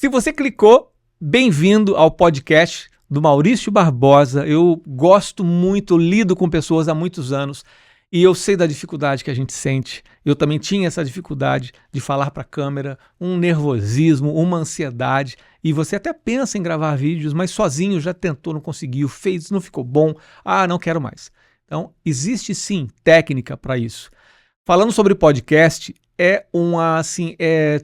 Se você clicou, bem-vindo ao podcast do Maurício Barbosa. Eu gosto muito, lido com pessoas há muitos anos e eu sei da dificuldade que a gente sente. Eu também tinha essa dificuldade de falar para a câmera, um nervosismo, uma ansiedade. E você até pensa em gravar vídeos, mas sozinho já tentou, não conseguiu, fez, não ficou bom. Ah, não quero mais. Então, existe sim técnica para isso. Falando sobre podcast,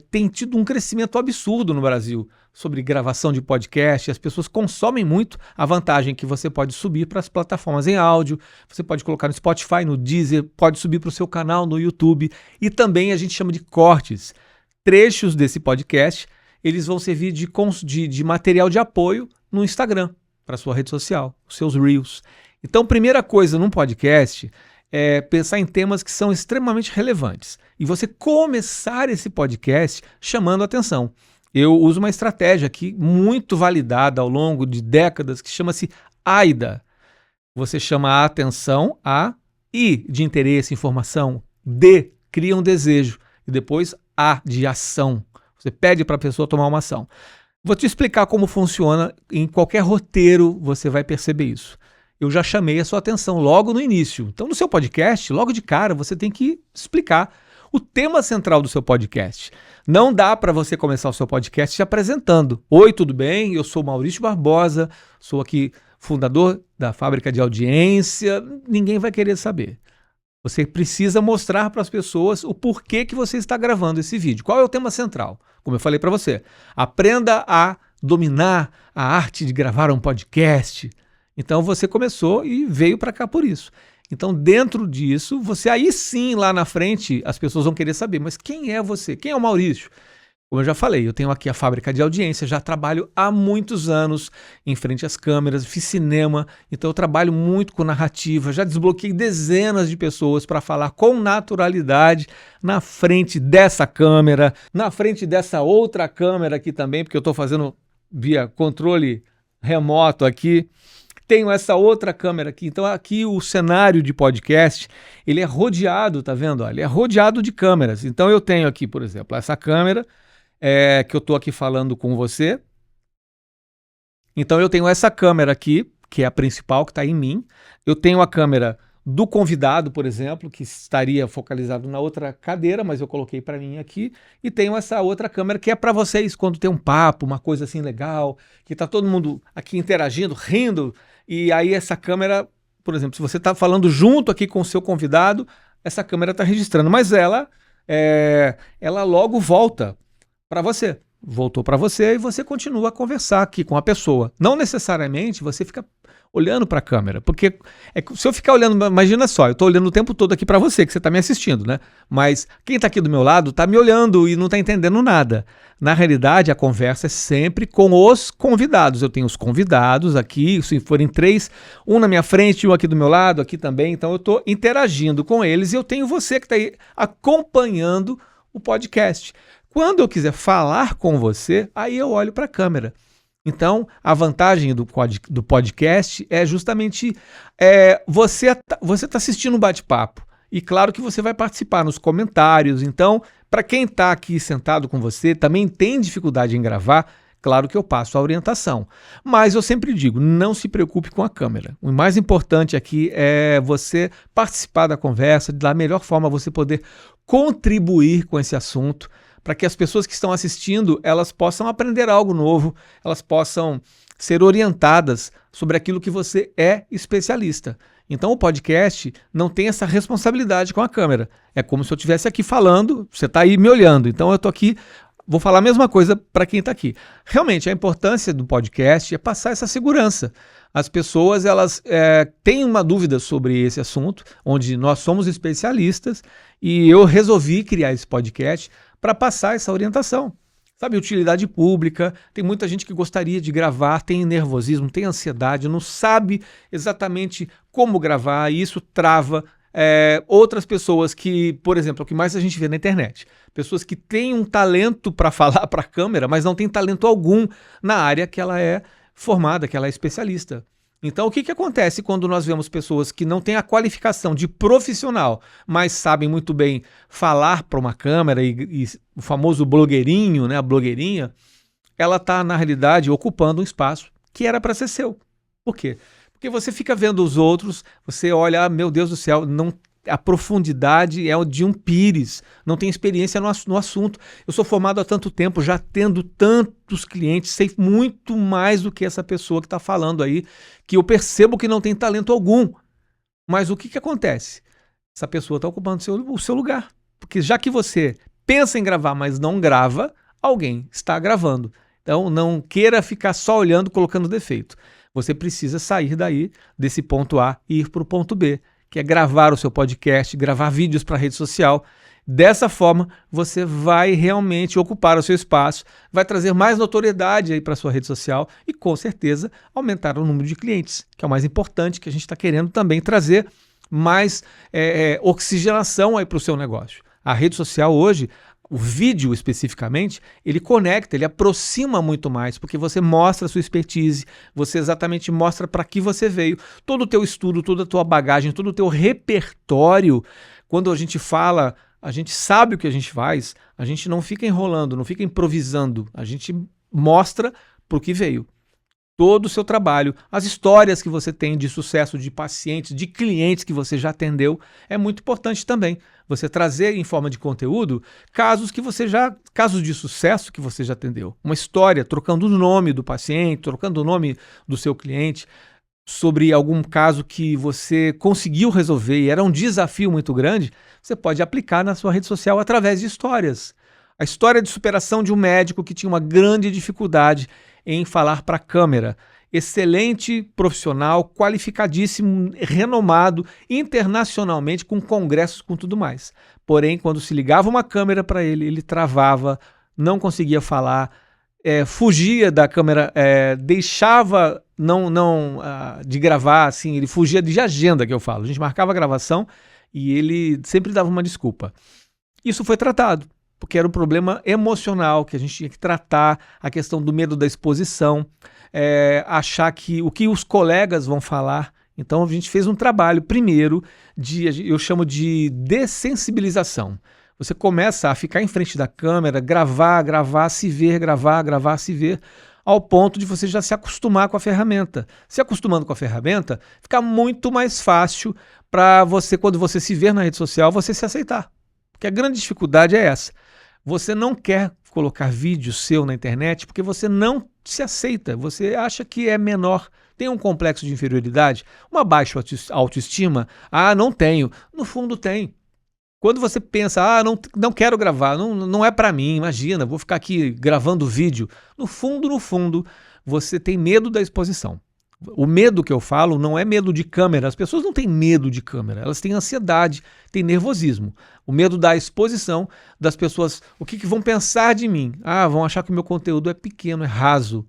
tem tido um crescimento absurdo no Brasil sobre gravação de podcast. As pessoas consomem muito. A vantagem é que você pode subir para as plataformas em áudio, você pode colocar no Spotify, no Deezer, pode subir para o seu canal no YouTube e também a gente chama de cortes. Trechos desse podcast, eles vão servir de material de apoio no Instagram, para a sua rede social, os seus Reels. Então, primeira coisa num podcast é pensar em temas que são extremamente relevantes e você começar esse podcast chamando a atenção. Eu uso uma estratégia aqui muito validada ao longo de décadas que chama-se AIDA. Você chama a atenção, A, I de interesse, informação, D, cria um desejo e depois A de ação. Você pede para a pessoa tomar uma ação. Vou te explicar como funciona, em qualquer roteiro você vai perceber isso. Eu já chamei a sua atenção logo no início. Então, no seu podcast, logo de cara, você tem que explicar o tema central do seu podcast. Não dá para você começar o seu podcast se apresentando. Oi, tudo bem? Eu sou Maurício Barbosa, sou aqui fundador da Fábrica de Audiência. Ninguém vai querer saber. Você precisa mostrar para as pessoas o porquê que você está gravando esse vídeo. Qual é o tema central? Como eu falei para você, aprenda a dominar a arte de gravar um podcast. Então você começou e veio para cá por isso. Então dentro disso, você aí sim, lá na frente, as pessoas vão querer saber, mas quem é você? Quem é o Maurício? Como eu já falei, eu tenho aqui a Fábrica de Audiência, já trabalho há muitos anos em frente às câmeras, fiz cinema, então eu trabalho muito com narrativa, já desbloqueei dezenas de pessoas para falar com naturalidade na frente dessa câmera, na frente dessa outra câmera aqui também, porque eu estou fazendo via controle remoto aqui. Tenho essa outra câmera aqui, então aqui o cenário de podcast, ele é rodeado, tá vendo? Ele é rodeado de câmeras. Então eu tenho aqui, por exemplo, essa câmera que eu estou aqui falando com você. Então eu tenho essa câmera aqui, que é a principal, que está em mim. Eu tenho a câmera do convidado, por exemplo, que estaria focalizado na outra cadeira, mas eu coloquei para mim aqui. E tenho essa outra câmera que é para vocês, quando tem um papo, uma coisa assim legal, que está todo mundo aqui interagindo, rindo. E aí essa câmera, por exemplo, se você está falando junto aqui com o seu convidado, essa câmera está registrando, mas ela logo volta para você. Voltou para você e você continua a conversar aqui com a pessoa. Não necessariamente você fica olhando para a câmera, porque se eu ficar olhando, imagina só, eu estou olhando o tempo todo aqui para você, que você está me assistindo, né? Mas quem está aqui do meu lado está me olhando e não está entendendo nada. Na realidade, a conversa é sempre com os convidados. Eu tenho os convidados aqui, se forem 3, um na minha frente, um aqui do meu lado, aqui também. Então eu estou interagindo com eles e eu tenho você que está aí acompanhando o podcast. Quando eu quiser falar com você, aí eu olho para a câmera. Então, a vantagem do podcast é justamente você está assistindo um bate-papo. E claro que você vai participar nos comentários. Então, para quem está aqui sentado com você, também tem dificuldade em gravar, claro que eu passo a orientação. Mas eu sempre digo, não se preocupe com a câmera. O mais importante aqui é você participar da conversa, da melhor forma você poder contribuir com esse assunto, para que as pessoas que estão assistindo, elas possam aprender algo novo, elas possam ser orientadas sobre aquilo que você é especialista. Então o podcast não tem essa responsabilidade com a câmera. É como se eu estivesse aqui falando, você está aí me olhando, então eu estou aqui, vou falar a mesma coisa para quem está aqui. Realmente a importância do podcast é passar essa segurança. As pessoas elas têm uma dúvida sobre esse assunto, onde nós somos especialistas, e eu resolvi criar esse podcast para passar essa orientação. Sabe, utilidade pública, tem muita gente que gostaria de gravar, tem nervosismo, tem ansiedade, não sabe exatamente como gravar, e isso trava outras pessoas que, por exemplo, o que mais a gente vê na internet, pessoas que têm um talento para falar para a câmera, mas não têm talento algum na área que ela é formada, que ela é especialista. Então, o que acontece quando nós vemos pessoas que não têm a qualificação de profissional, mas sabem muito bem falar para uma câmera e o famoso blogueirinho, né, a blogueirinha, ela está, na realidade, ocupando um espaço que era para ser seu. Por quê? Porque você fica vendo os outros, você olha, meu Deus do céu, não, a profundidade é de um pires, não tem experiência no assunto. Eu sou formado há tanto tempo, já tendo tantos clientes, sei muito mais do que essa pessoa que está falando aí, que eu percebo que não tem talento algum. Mas o que acontece? Essa pessoa está ocupando o seu lugar. Porque já que você pensa em gravar, mas não grava, alguém está gravando. Então não queira ficar só olhando, colocando defeito. Você precisa sair daí, desse ponto A, e ir para o ponto B, que é gravar o seu podcast, gravar vídeos para a rede social. Dessa forma, você vai realmente ocupar o seu espaço, vai trazer mais notoriedade aí para a sua rede social e, com certeza, aumentar o número de clientes, que é o mais importante, que a gente está querendo também trazer mais oxigenação aí para o seu negócio. A rede social hoje, o vídeo especificamente, ele conecta, ele aproxima muito mais, porque você mostra a sua expertise, você exatamente mostra para que você veio, todo o teu estudo, toda a tua bagagem, todo o teu repertório. Quando a gente fala, a gente sabe o que a gente faz, a gente não fica enrolando, não fica improvisando, a gente mostra para o que veio. Todo o seu trabalho, as histórias que você tem de sucesso de pacientes, de clientes que você já atendeu, é muito importante também. Você trazer em forma de conteúdo casos de sucesso que você já atendeu. Uma história, trocando o nome do paciente, trocando o nome do seu cliente, sobre algum caso que você conseguiu resolver e era um desafio muito grande, você pode aplicar na sua rede social através de histórias. A história de superação de um médico que tinha uma grande dificuldade em falar para a câmera. Excelente profissional, qualificadíssimo, renomado internacionalmente, com congressos, com tudo mais. Porém, quando se ligava uma câmera para ele, ele travava, não conseguia falar, fugia da câmera, deixava de gravar, assim, ele fugia de agenda, que eu falo. A gente marcava a gravação e ele sempre dava uma desculpa. Isso foi tratado, porque era um problema emocional que a gente tinha que tratar, a questão do medo da exposição, achar que o que os colegas vão falar. Então a gente fez um trabalho primeiro eu chamo de dessensibilização. Você começa a ficar em frente da câmera, gravar, se ver, gravar, se ver, ao ponto de você já se acostumar com a ferramenta. Se acostumando com a ferramenta, fica muito mais fácil para você, quando você se ver na rede social, você se aceitar. Porque a grande dificuldade é essa. Você não quer colocar vídeo seu na internet porque você não se aceita, você acha que é menor, tem um complexo de inferioridade, uma baixa autoestima. Não tenho. No fundo tem. Quando você pensa, não quero gravar, não é para mim, imagina, vou ficar aqui gravando vídeo. No fundo, você tem medo da exposição. O medo que eu falo não é medo de câmera. As pessoas não têm medo de câmera, elas têm ansiedade, têm nervosismo. O medo da exposição das pessoas. O que vão pensar de mim? Vão achar que o meu conteúdo é pequeno, é raso.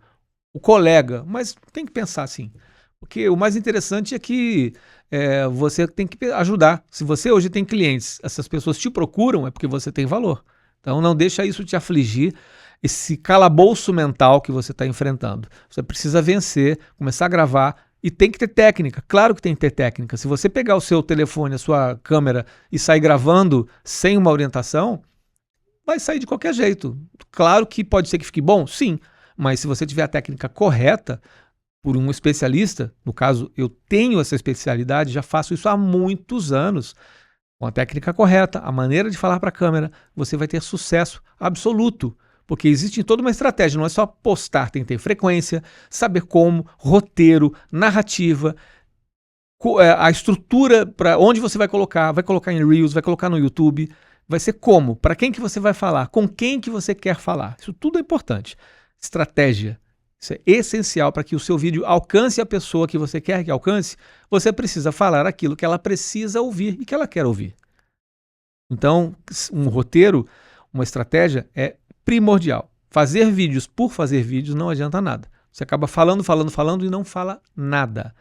O colega, mas tem que pensar assim. Porque o mais interessante é que você tem que ajudar. Se você hoje tem clientes, essas pessoas te procuram, é porque você tem valor. Então não deixa isso te afligir, esse calabouço mental que você está enfrentando. Você precisa vencer, começar a gravar e tem que ter técnica. Claro que tem que ter técnica. Se você pegar o seu telefone, a sua câmera e sair gravando sem uma orientação, vai sair de qualquer jeito. Claro que pode ser que fique bom, sim, mas se você tiver a técnica correta por um especialista, no caso eu tenho essa especialidade, já faço isso há muitos anos, com a técnica correta, a maneira de falar para a câmera, você vai ter sucesso absoluto. Porque existe toda uma estratégia, não é só postar, tem que ter frequência, saber como, roteiro, narrativa, a estrutura para onde você vai colocar em Reels, vai colocar no YouTube, vai ser como, para quem que você vai falar, com quem que você quer falar. Isso tudo é importante. Estratégia, isso é essencial para que o seu vídeo alcance a pessoa que você quer que alcance, você precisa falar aquilo que ela precisa ouvir e que ela quer ouvir. Então, um roteiro, uma estratégia é primordial. Fazer vídeos por fazer vídeos não adianta nada. Você acaba falando e não fala nada.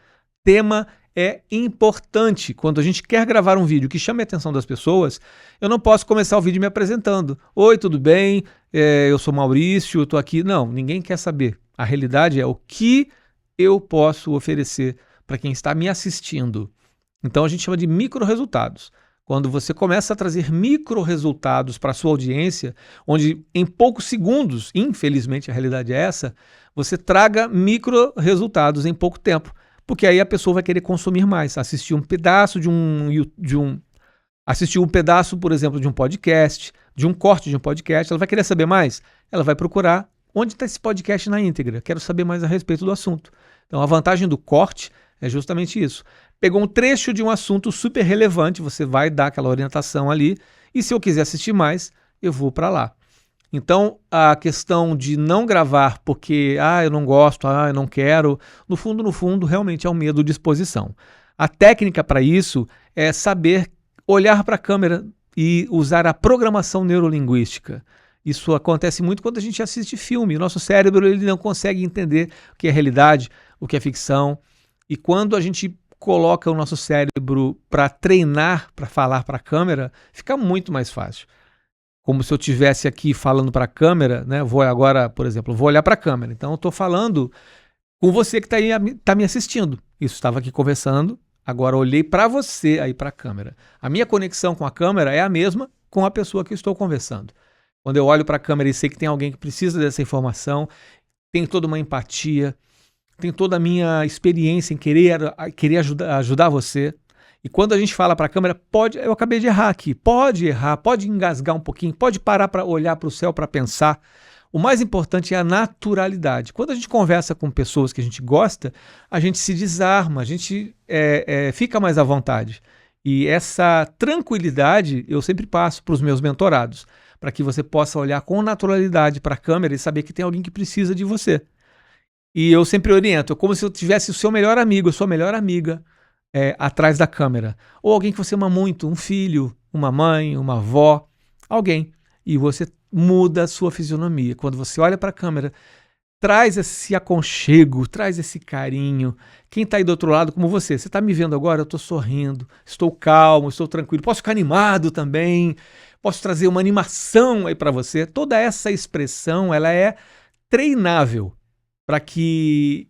Tema é importante. Quando a gente quer gravar um vídeo que chame a atenção das pessoas, eu não posso começar o vídeo me apresentando. Oi, tudo bem? Eu sou Maurício, eu estou aqui. Não, ninguém quer saber. A realidade é o que eu posso oferecer para quem está me assistindo. Então a gente chama de micro resultados. Quando você começa a trazer micro resultados para a sua audiência, onde em poucos segundos, infelizmente a realidade é essa, você traga micro resultados em pouco tempo, porque aí a pessoa vai querer consumir mais, assistir um pedaço assistir um pedaço, por exemplo, de um podcast, de um corte de um podcast, ela vai querer saber mais, ela vai procurar onde está esse podcast na íntegra, quero saber mais a respeito do assunto. Então a vantagem do corte é justamente isso. Pegou um trecho de um assunto super relevante, você vai dar aquela orientação ali, e se eu quiser assistir mais, eu vou para lá. Então, a questão de não gravar porque, eu não gosto, eu não quero, no fundo, realmente é um medo de exposição. A técnica para isso é saber olhar para a câmera e usar a programação neurolinguística. Isso acontece muito quando a gente assiste filme. O nosso cérebro ele não consegue entender o que é realidade, o que é ficção. E quando a gente coloca o nosso cérebro para treinar, para falar para a câmera, fica muito mais fácil. Como se eu estivesse aqui falando para a câmera, né? Vou agora, por exemplo, vou olhar para a câmera. Então eu estou falando com você que está me assistindo. Isso, estava aqui conversando, agora olhei para você aí para a câmera. A minha conexão com a câmera é a mesma com a pessoa que eu estou conversando. Quando eu olho para a câmera e sei que tem alguém que precisa dessa informação, tem toda uma empatia, tem toda a minha experiência em querer ajudar você. E quando a gente fala para a câmera, eu acabei de errar aqui, pode errar, pode engasgar um pouquinho, pode parar para olhar para o céu para pensar. O mais importante é a naturalidade. Quando a gente conversa com pessoas que a gente gosta, a gente se desarma, a gente fica mais à vontade. E essa tranquilidade eu sempre passo para os meus mentorados, para que você possa olhar com naturalidade para a câmera e saber que tem alguém que precisa de você. E eu sempre oriento, como se eu tivesse o seu melhor amigo, a sua melhor amiga atrás da câmera. Ou alguém que você ama muito, um filho, uma mãe, uma avó, alguém. E você muda a sua fisionomia. Quando você olha para a câmera, traz esse aconchego, traz esse carinho. Quem está aí do outro lado, como você está me vendo agora, eu estou sorrindo, estou calmo, estou tranquilo, posso ficar animado também, posso trazer uma animação aí para você. Toda essa expressão, ela é treinável para que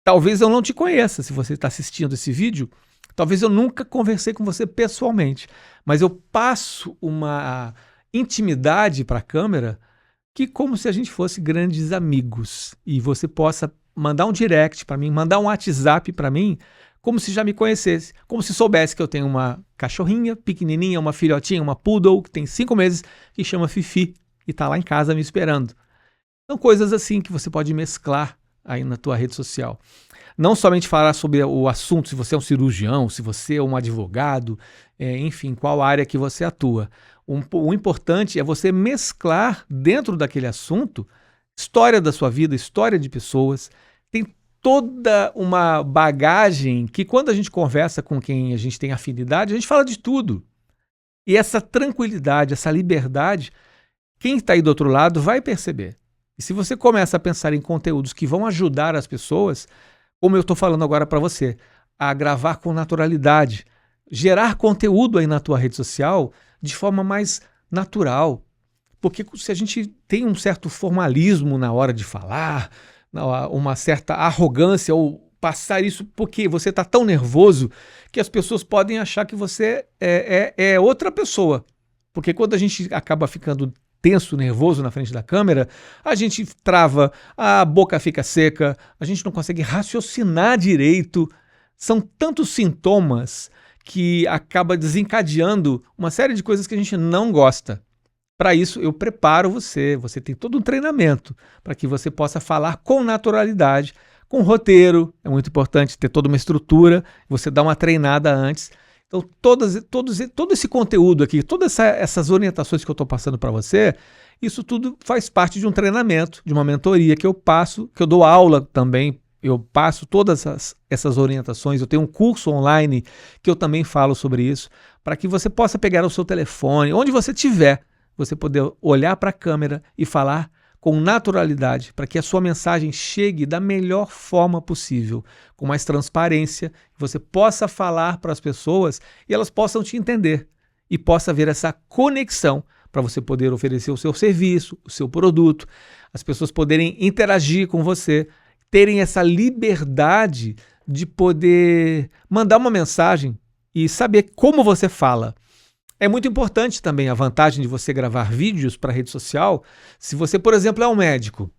talvez eu não te conheça se você está assistindo esse vídeo, talvez eu nunca conversei com você pessoalmente, mas eu passo uma intimidade para a câmera que como se a gente fosse grandes amigos e você possa mandar um direct para mim, mandar um WhatsApp para mim, como se já me conhecesse, como se soubesse que eu tenho uma cachorrinha pequenininha, uma filhotinha, uma poodle que tem 5 meses, que chama Fifi e está lá em casa me esperando. São coisas assim que você pode mesclar aí na tua rede social. Não somente falar sobre o assunto, se você é um cirurgião, se você é um advogado, enfim, qual área que você atua. O importante é você mesclar dentro daquele assunto história da sua vida, história de pessoas. Tem toda uma bagagem que quando a gente conversa com quem a gente tem afinidade, a gente fala de tudo. E essa tranquilidade, essa liberdade, quem está aí do outro lado vai perceber. E se você começa a pensar em conteúdos que vão ajudar as pessoas, como eu estou falando agora para você, a gravar com naturalidade, gerar conteúdo aí na tua rede social de forma mais natural. Porque se a gente tem um certo formalismo na hora de falar, uma certa arrogância ou passar isso porque você está tão nervoso que as pessoas podem achar que você é outra pessoa. Porque quando a gente acaba ficando tenso, nervoso na frente da câmera, a gente trava, a boca fica seca, a gente não consegue raciocinar direito. São tantos sintomas que acaba desencadeando uma série de coisas que a gente não gosta. Para isso, eu preparo você. Você tem todo um treinamento para que você possa falar com naturalidade, com roteiro. É muito importante ter toda uma estrutura, você dá uma treinada antes. Então, todo esse conteúdo aqui, todas essas orientações que eu estou passando para você, isso tudo faz parte de um treinamento, de uma mentoria que eu passo, que eu dou aula também, eu passo todas essas orientações, eu tenho um curso online que eu também falo sobre isso, para que você possa pegar o seu telefone, onde você estiver, você poder olhar para a câmera e falar com naturalidade, para que a sua mensagem chegue da melhor forma possível, com mais transparência, você possa falar para as pessoas e elas possam te entender e possa haver essa conexão para você poder oferecer o seu serviço, o seu produto, as pessoas poderem interagir com você, terem essa liberdade de poder mandar uma mensagem e saber como você fala. É muito importante também a vantagem de você gravar vídeos para rede social. Se você, por exemplo, é um médico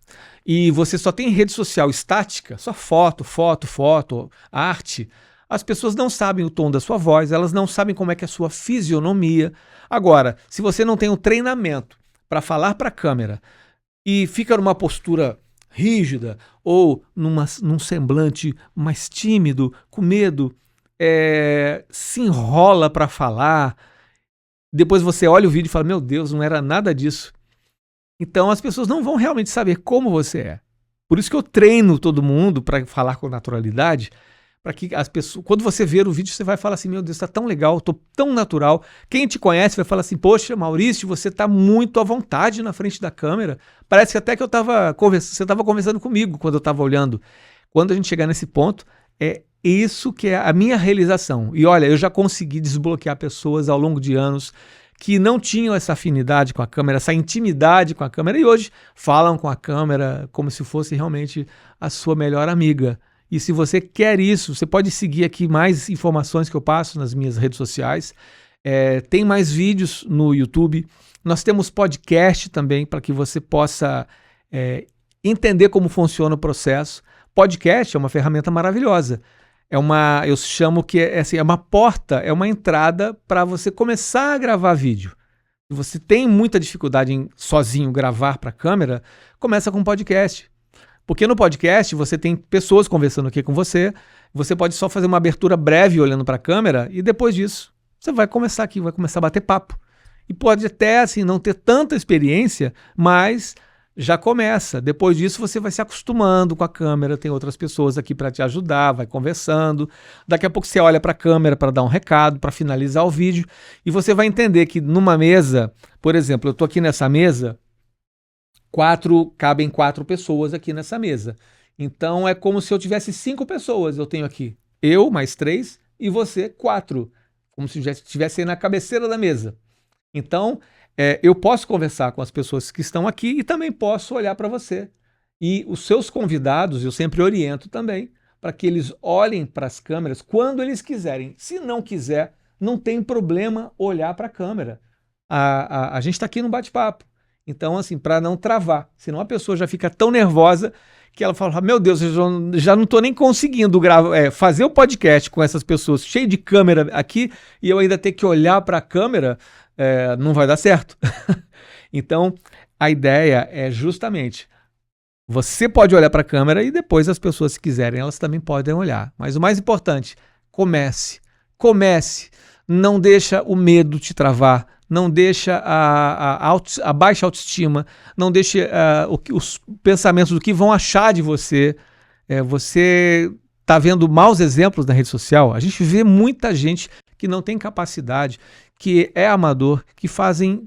e você só tem rede social estática, só foto, arte, as pessoas não sabem o tom da sua voz, elas não sabem como é que é a sua fisionomia. Agora, se você não tem um treinamento para falar para a câmera e fica numa postura rígida ou num semblante mais tímido, com medo, se enrola para falar, depois você olha o vídeo e fala, meu Deus, não era nada disso. Então as pessoas não vão realmente saber como você é. Por isso que eu treino todo mundo para falar com naturalidade, para que as pessoas, quando você ver o vídeo, você vai falar assim, meu Deus, está tão legal, estou tão natural. Quem te conhece vai falar assim, poxa, Maurício, você está muito à vontade na frente da câmera. Parece que até que você estava conversando comigo quando eu estava olhando. Quando a gente chegar nesse ponto, é isso que é a minha realização. E olha, eu já consegui desbloquear pessoas ao longo de anos que não tinham essa afinidade com a câmera, essa intimidade com a câmera, e hoje falam com a câmera como se fosse realmente a sua melhor amiga. E se você quer isso, você pode seguir aqui mais informações que eu passo nas minhas redes sociais. Tem mais vídeos no YouTube. Nós temos podcast também para que você possa entender como funciona o processo. Podcast é uma ferramenta maravilhosa. Eu chamo que é uma porta, é uma entrada para você começar a gravar vídeo. Se você tem muita dificuldade em sozinho gravar para a câmera, começa com podcast. Porque no podcast você tem pessoas conversando aqui com você, você pode só fazer uma abertura breve olhando para a câmera e depois disso você vai começar aqui, vai começar a bater papo. E pode até assim não ter tanta experiência, mas já começa. Depois disso você vai se acostumando com a câmera, tem outras pessoas aqui para te ajudar, vai conversando. Daqui a pouco você olha para a câmera para dar um recado, para finalizar o vídeo, e você vai entender que numa mesa, por exemplo, eu estou aqui nessa mesa, cabem 4 pessoas aqui nessa mesa. Então é como se eu tivesse 5 pessoas, eu tenho aqui. Eu, mais 3, e você, 4. Como se estivesse aí na cabeceira da mesa. Então, eu posso conversar com as pessoas que estão aqui e também posso olhar para você. E os seus convidados, eu sempre oriento também, para que eles olhem para as câmeras quando eles quiserem. Se não quiser, não tem problema olhar para a câmera. A gente está aqui no bate-papo. Então, assim, para não travar. Senão a pessoa já fica tão nervosa que ela fala, meu Deus, eu já não estou nem conseguindo fazer o podcast com essas pessoas cheio de câmera aqui e eu ainda ter que olhar para a câmera, não vai dar certo. Então, a ideia é justamente, você pode olhar para a câmera e depois as pessoas, se quiserem, elas também podem olhar. Mas o mais importante, comece. Não deixa o medo te travar. Não deixa a baixa autoestima, não deixa os pensamentos do que vão achar de você. Você está vendo maus exemplos na rede social? A gente vê muita gente que não tem capacidade, que é amador, que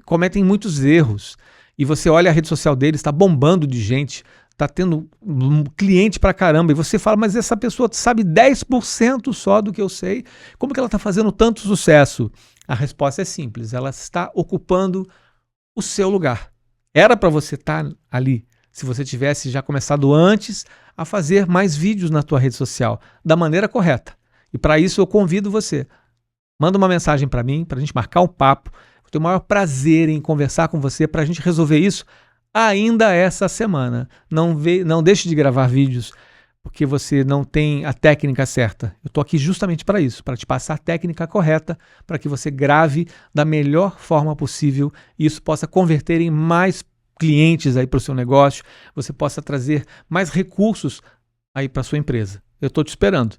cometem muitos erros. E você olha a rede social deles, está bombando de gente, está tendo um cliente pra caramba, e você fala, mas essa pessoa sabe 10% só do que eu sei, como que ela está fazendo tanto sucesso? A resposta é simples, ela está ocupando o seu lugar. Era para você estar ali, se você tivesse já começado antes a fazer mais vídeos na tua rede social, da maneira correta. E para isso eu convido você, manda uma mensagem para mim, para a gente marcar um papo, eu tenho o maior prazer em conversar com você para a gente resolver isso ainda essa semana. Não deixe de gravar vídeos porque você não tem a técnica certa. Eu estou aqui justamente para isso, para te passar a técnica correta, para que você grave da melhor forma possível e isso possa converter em mais clientes aí para o seu negócio, você possa trazer mais recursos aí para a sua empresa. Eu estou te esperando.